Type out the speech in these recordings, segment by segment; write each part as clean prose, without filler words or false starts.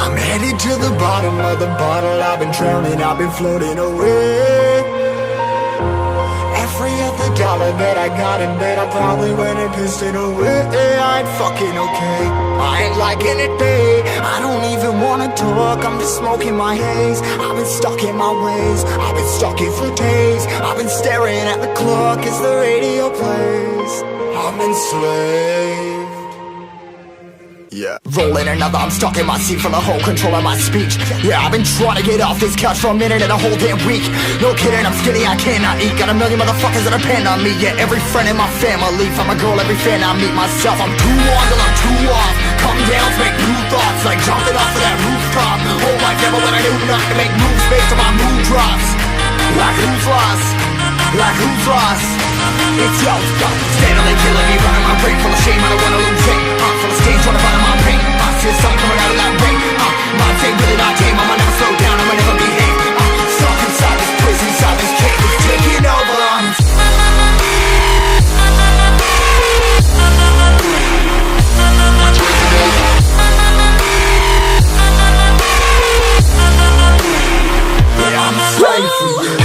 I'm headed to the bottom of the bottle. I've been drowning, I've been floating away. Every other dollar that I got in bed, I probably went and pissed it away. I ain't fucking okay, I ain't liking it, babe. I don't even wanna talk, I'm just smoking my haze. I've been stuck in my ways, I've been stuck here for days. I've been staring at the clock as the radio plays. I'm enslaved. Yeah, rolling another, I'm stuck in my seat for the whole control of my speech. Yeah, I've been trying to get off this couch for a minute and a whole damn week. No kidding, I'm skinny, I cannot eat. Got a million motherfuckers that depend on me. Yeah, every friend in my family, from a girl, every fan I meet myself. I'm too on till I'm too off. Come down to make new thoughts, like jumping off of that rooftop. Whole life never when I knew not to make moves based on my mood drops. Like who's lost? Like who's lost? It's yo, steadily killing me, running my brain full of shame. I don't wanna lose it, full of stage, trying to find my pain. I see the sun coming out of that rain. My day really not tame, I'ma never slow down, I'ma never behave. Stuck inside this prison, inside this cage, it's taking over. Yeah, I'm a slave for you.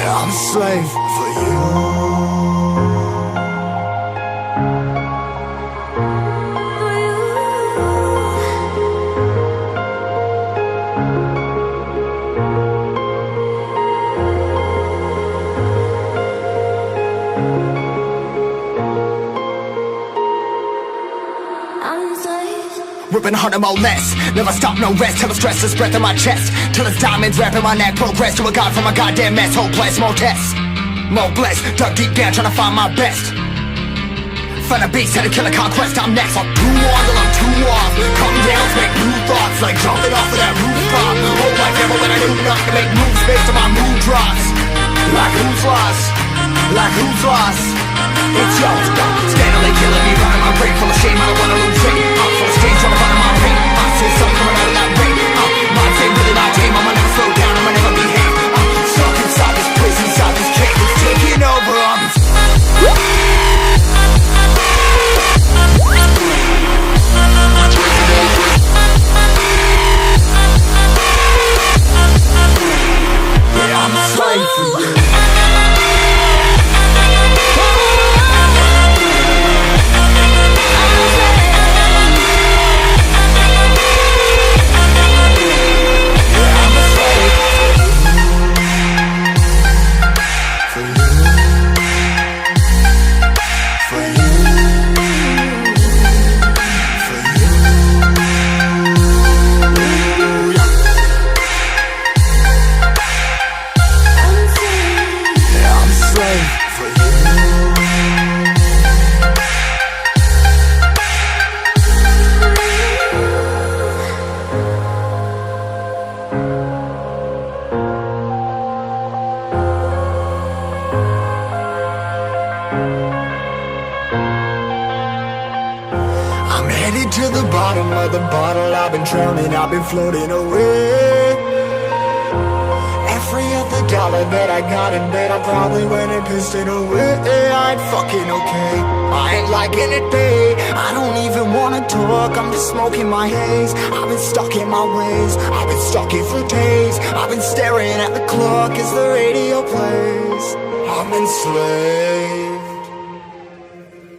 I'm a slave for you. Ripping harder, more less. Never stop, no rest. Till the stress is breath in my chest. Till it's diamonds wrapping my neck. Progress to a god from a goddamn mess. Hopeless, more tests, more blessed. Dug deep down trying to find my best. Find a beast, had to kill a conquest. I'm next. I'm too on till I'm too off. Come down to make new thoughts, like jumping off of that rooftop. Whole life never when I knew not to make moves based on my mood drops. Like who's lost? Like who's lost? It's yo, steadily killing me, running my brain full of shame. I don't wanna lose it. I'm full of stage, trying to find my pain. I see the sun coming out of that rain. My day really not tame, I'ma never slow down, I'ma never behave. Stuck inside this prison, inside this cage, it's taking over. Yeah, I'm a slave for you. Headed to the bottom of the bottle. I've been drowning, I've been floating away. Every other dollar that I got in bed, I probably went and pissed it away. I ain't fucking okay, I ain't liking it, babe. I don't even wanna talk, I'm just smoking my haze. I've been stuck in my ways, I've been stuck here for days. I've been staring at the clock as the radio plays. I'm enslaved.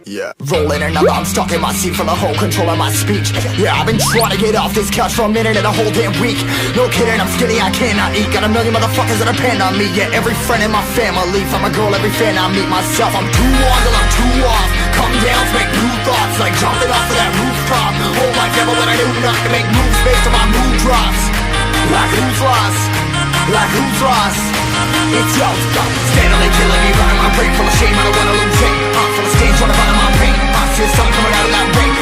Yeah, rolling another, I'm stuck in my seat for the whole control of my speech. Yeah, I've been trying to get off this couch for a minute and a whole damn week. No kidding, I'm skinny, I cannot eat. Got a million motherfuckers that depend on me. Yeah, every friend in my family, from a girl, every fan I meet myself. I'm too on till I'm too off. Come down to make new thoughts, like jumping off of that rooftop. Whole life never when I knew not to make moves based on my mood drops. Like who's lost? Like who's lost? It's yo, steadily killing me, running my brain full of shame. I don't wanna lose it, full of stage, trying to find my pain. I see the sun coming out of that rain.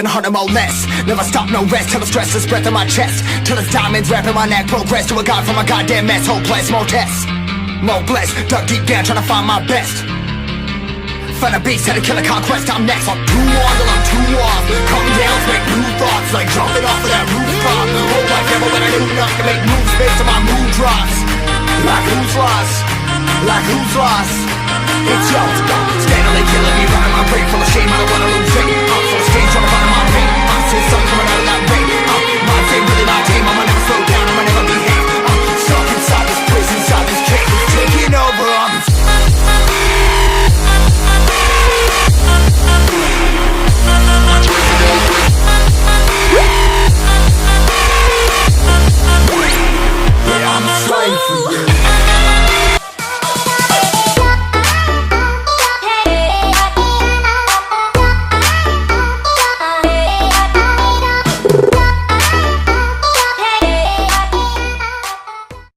even 100 more less. Never stop, no rest, till the stress is breath in my chest, till it's diamonds wrapping my neck. Progress to a god from a goddamn mess. Hopeless, more tests, more blessed. Dug deep down trying to find my best. Find a beast, had to kill a conquest, I'm next. I'm too on till I'm too off. Come down, make new thoughts, like jumping off of that rooftop. Whole life never when I knew not to make moves based on my mood drops. Like who's lost? Like who's lost? It's yours, steadily killing me, running my brain full of shame, I don't wanna lose it.